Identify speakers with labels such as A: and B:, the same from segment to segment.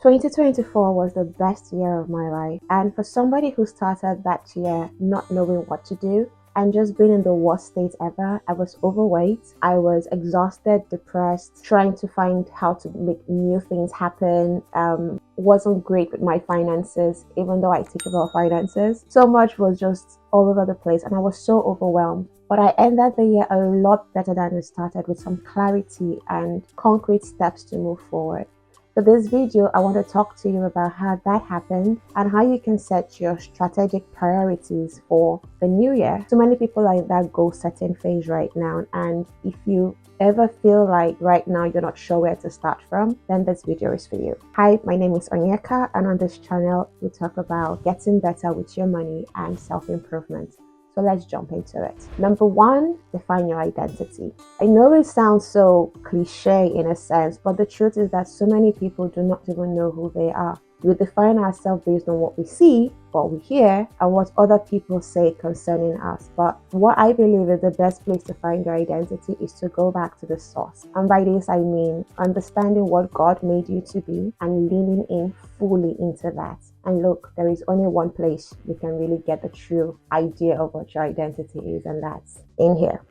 A: 2024 was the best year of my life, and for somebody who started that year not knowing what to do and just being in the worst state ever, I was overweight, I was exhausted, depressed, trying to find how to make new things happen. Wasn't great with my finances, even though I teach about finances. So much was just all over the place, and I was so overwhelmed. But I ended the year a lot better than it started, with some clarity and concrete steps to move forward. For this video, I want to talk to you about how that happened and how you can set your strategic priorities for the new year. So many people are in that goal setting phase right now, and if you ever feel like right now you're not sure where to start from, then this video is for you. Hi, my name is Onyeka, and on this channel we talk about getting better with your money and self-improvement. So let's jump into it. Number one, define your identity. I know it sounds so cliche in a sense, but the truth is that so many people do not even know who they are. We define ourselves based on what we see, what we hear, and what other people say concerning us. But what I believe is the best place to find your identity is to go back to the source. And by this, I mean understanding what God made you to be and leaning in fully into that. And look, there is only one place you can really get the true idea of what your identity is, and that's in here.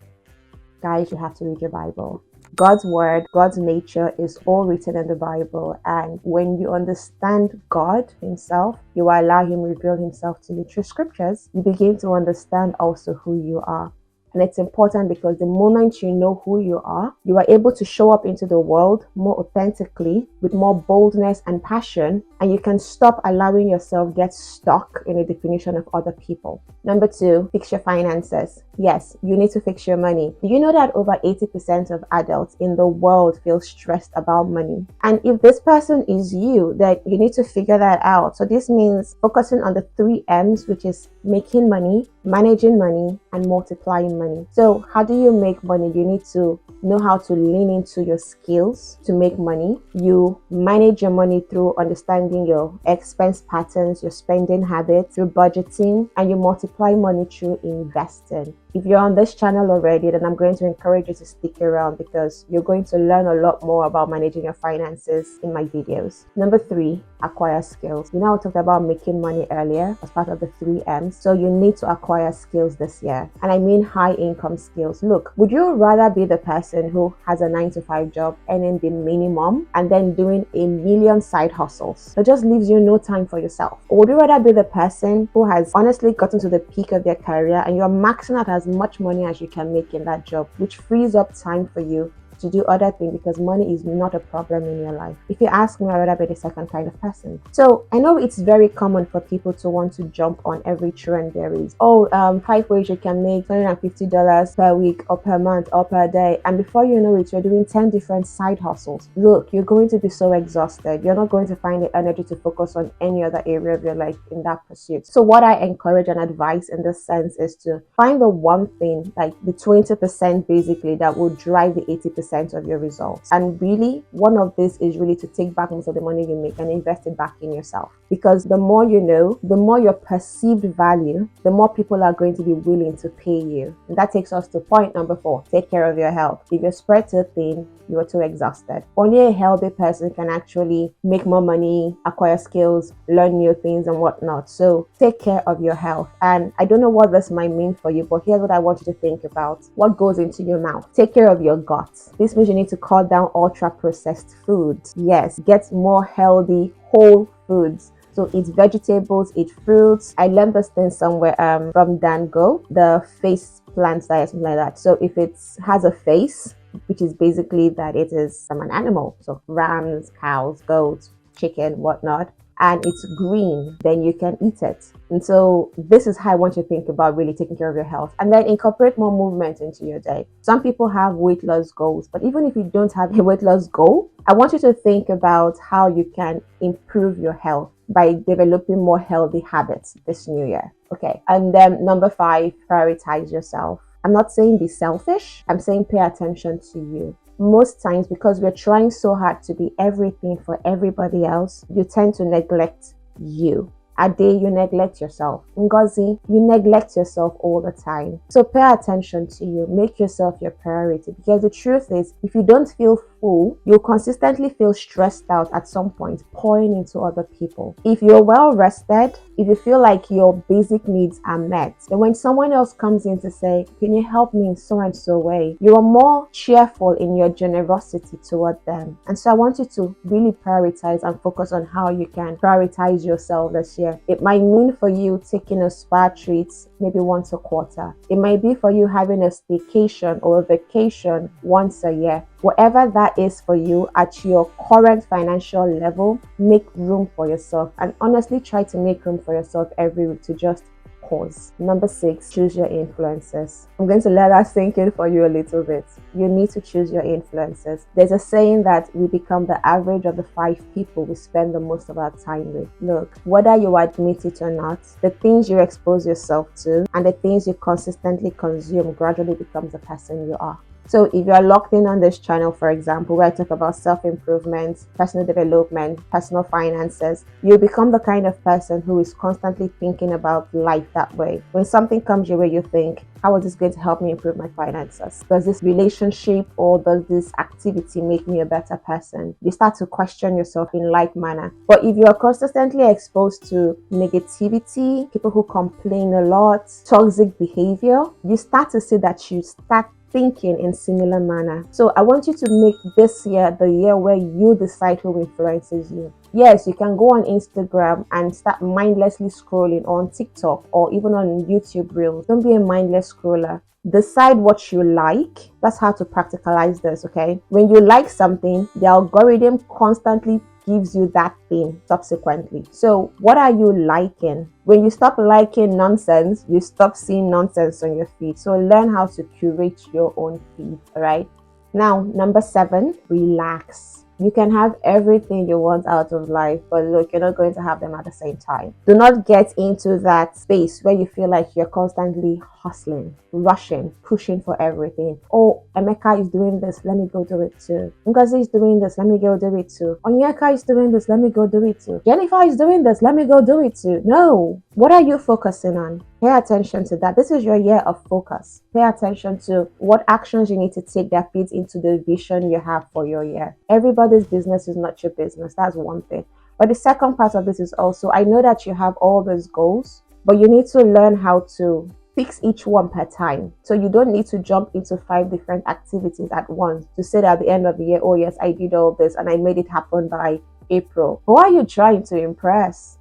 A: Guys, you have to read your Bible. God's word, God's nature is all written in the Bible, and when you understand God himself, you allow him to reveal himself to you through scriptures, you begin to understand also who you are. And it's important because the moment you know who you are able to show up into the world more authentically, with more boldness and passion, and you can stop allowing yourself get stuck in a definition of other people. Number two, fix your finances. Yes, you need to fix your money. Do you know that over 80% of adults in the world feel stressed about money? And if this person is you, then you need to figure that out. So this means focusing on the 3 M's, which is making money, managing money, and multiplying money. So how do you make money? You need to know how to lean into your skills to make money. You manage your money through understanding your expense patterns, your spending habits, through budgeting, and you multiply money through investing. If you're on this channel already, then I'm going to encourage you to stick around because you're going to learn a lot more about managing your finances in my videos. Number three, acquire skills. You know, I talked about making money earlier as part of the 3 M's. So you need to acquire skills this year. And I mean high income skills. Look, would you rather be the person who has a 9-to-5 job earning the minimum and then doing a million side hustles that just leaves you no time for yourself? Or would you rather be the person who has honestly gotten to the peak of their career and you're maxing out as much money as you can make in that job, which frees up time for you to do other things because money is not a problem in your life? If you ask me, I'd rather be the second kind of person. So I know it's very common for people to want to jump on every trend there is. 5 ways you can make $150 per week or per month or per day. And before you know it, you're doing 10 different side hustles. Look, you're going to be so exhausted. You're not going to find the energy to focus on any other area of your life in that pursuit. So what I encourage and advise in this sense is to find the one thing, like the 20% basically, that will drive the 80% of your results. And really, one of this is really to take back most of the money you make and invest it back in yourself. Because the more you know, the more your perceived value, the more people are going to be willing to pay you. And that takes us to point number 4. Take care of your health. If you're spread too thin, you are too exhausted. Only a healthy person can actually make more money, acquire skills, learn new things and whatnot. So take care of your health. And I don't know what this might mean for you, but here's what I want you to think about. What goes into your mouth? Take care of your guts. This means you need to cut down ultra processed foods. Yes, get more healthy, whole foods. So eat vegetables, eat fruits. I learned this thing somewhere from Dan Go, the face plant diet, something like that. So if it has a face, which is basically that it is from an animal, so rams, cows, goats, chicken, whatnot, and it's green, then you can eat it. And so this is how I want you to think about really taking care of your health, and then incorporate more movement into your day. Some people have weight loss goals, but even if you don't have a weight loss goal, I want you to think about how you can improve your health by developing more healthy habits this new year. Okay, and then number 5, prioritize yourself. I'm not saying be selfish, I'm saying pay attention to you. Most times, because we're trying so hard to be everything for everybody else, you tend to neglect you. Ade, you neglect yourself. Ngozi, you neglect yourself all the time. So pay attention to you. Make yourself your priority, because the truth is, if you don't feel full, you'll consistently feel stressed out at some point, pouring into other people. If you're well rested, if you feel like your basic needs are met, then when someone else comes in to say, can you help me in so and so way, you are more cheerful in your generosity toward them. And so I want you to really prioritize and focus on how you can prioritize yourself this year. It might mean for you taking a spa treat maybe once a quarter. It might be for you having a staycation or a vacation once a year. Whatever that is for you at your current financial level, make room for yourself, and honestly try to make room for yourself every week to just pause. Number 6, choose your influences. I'm going to let that sink in for you a little bit. You need to choose your influences. There's a saying that we become the average of the 5 people we spend the most of our time with. Look, whether you admit it or not, the things you expose yourself to and the things you consistently consume gradually becomes the person you are. So if you are locked in on this channel, for example, where I talk about self-improvement, personal development, personal finances, you become the kind of person who is constantly thinking about life that way. When something comes your way, you think, how is this going to help me improve my finances? Does this relationship or does this activity make me a better person? You start to question yourself in like manner. But if you are consistently exposed to negativity, people who complain a lot, toxic behavior, you start to see that you start thinking in similar manner. So I want you to make this year the year where you decide who influences you. Yes, you can go on Instagram and start mindlessly scrolling on TikTok or even on YouTube Reels. Don't be a mindless scroller. Decide what you like. That's how to practicalize this, okay? When you like something, the algorithm constantly gives you that thing subsequently. So what are you liking? When you stop liking nonsense, you stop seeing nonsense on your feed. So learn how to curate your own feed, all right? Now, number 7, relax. You can have everything you want out of life, but look, you're not going to have them at the same time. Do not get into that space where you feel like you're constantly hustling, rushing, pushing for everything. Oh, Emeka is doing this, let me go do it too. Ngozi is doing this, let me go do it too. Onyeka is doing this, let me go do it too. Jennifer is doing this, let me go do it too. No. What are you focusing on? Pay attention to that. This is your year of focus. Pay attention to what actions you need to take that feeds into the vision you have for your year. Everybody's business is not your business. That's one thing. But the second part of this is also, I know that you have all those goals, but you need to learn how to fix each one per time. So you don't need to jump into 5 different activities at once to say that at the end of the year, oh yes, I did all this and I made it happen by April. Who are you trying to impress?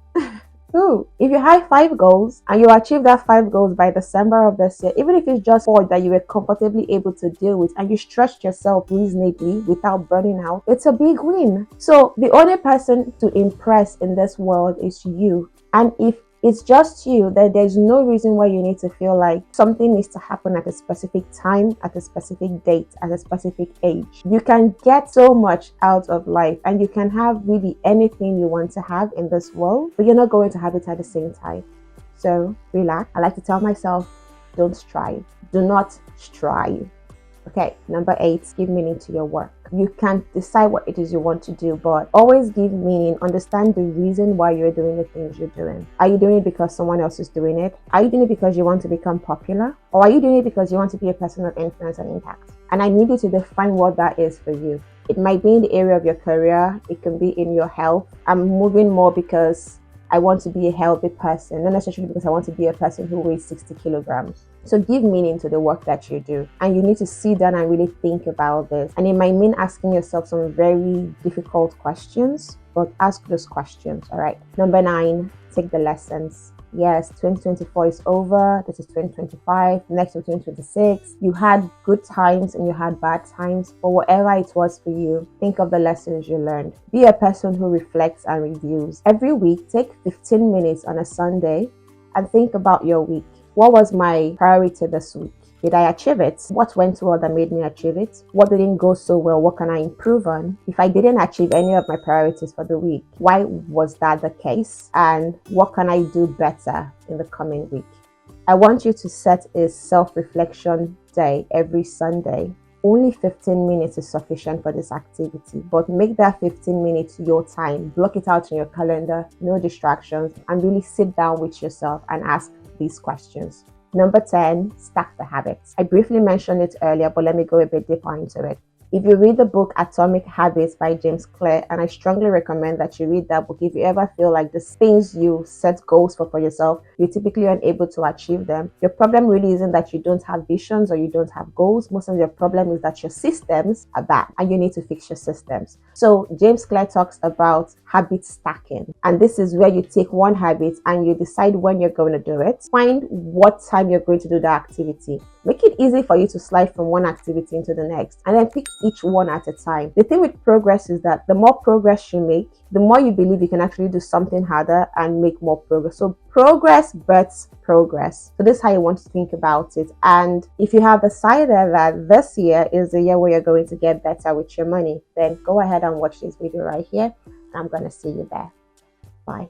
A: Who? If you have 5 goals and you achieve that 5 goals by December of this year, even if it's just 4 that you were comfortably able to deal with and you stretched yourself reasonably without burning out, it's a big win. So the only person to impress in this world is you. And if it's just you, then there's no reason why you need to feel like something needs to happen at a specific time, at a specific date, at a specific age. You can get so much out of life and you can have really anything you want to have in this world, but you're not going to have it at the same time. So relax. I like to tell myself, don't strive. Do not strive. Okay, number 8, give meaning to your work. You can decide what it is you want to do, but always give meaning. Understand the reason why you're doing the things you're doing. Are you doing it because someone else is doing it? Are you doing it because you want to become popular? Or are you doing it because you want to be a person of influence and impact? And I need you to define what that is for you. It might be in the area of your career. It can be in your health. I'm moving more because I want to be a healthy person, not necessarily because I want to be a person who weighs 60 kilograms. So give meaning to the work that you do. And you need to sit down and really think about this. And it might mean asking yourself some very difficult questions, but ask those questions, all right? Number 9, take the lessons. Yes, 2024 is over. This is 2025. Next is 2026. You had good times and you had bad times, but whatever it was for you, think of the lessons you learned. Be a person who reflects and reviews. Every week, take 15 minutes on a Sunday and think about your week. What was my priority this week? Did I achieve it? What went well that made me achieve it? What didn't go so well? What can I improve on? If I didn't achieve any of my priorities for the week, why was that the case? And what can I do better in the coming week? I want you to set a self-reflection day every Sunday. only 15 minutes is sufficient for this activity, but make that 15 minutes your time. Block it out in your calendar, no distractions, and really sit down with yourself and ask these questions. Number 10, stack the habits. I briefly mentioned it earlier, but let me go a bit deeper into it. If you read the book Atomic Habits by James Clear, and I strongly recommend that you read that book, if you ever feel like the things you set goals for yourself, you're typically unable to achieve them, your problem really isn't that you don't have visions or you don't have goals. Most of your problem is that your systems are bad and you need to fix your systems. So James Clear talks about habit stacking, and this is where you take one habit and you decide when you're going to do it. Find what time you're going to do that activity. Make it easy for you to slide from one activity into the next, and then pick each one at a time. The thing with progress is that the more progress you make, the more you believe you can actually do something harder and make more progress. So progress births progress. So this is how you want to think about it. And if you have decided that this year is the year where you're going to get better with your money, then go ahead and watch this video right here. I'm going to see you there. Bye.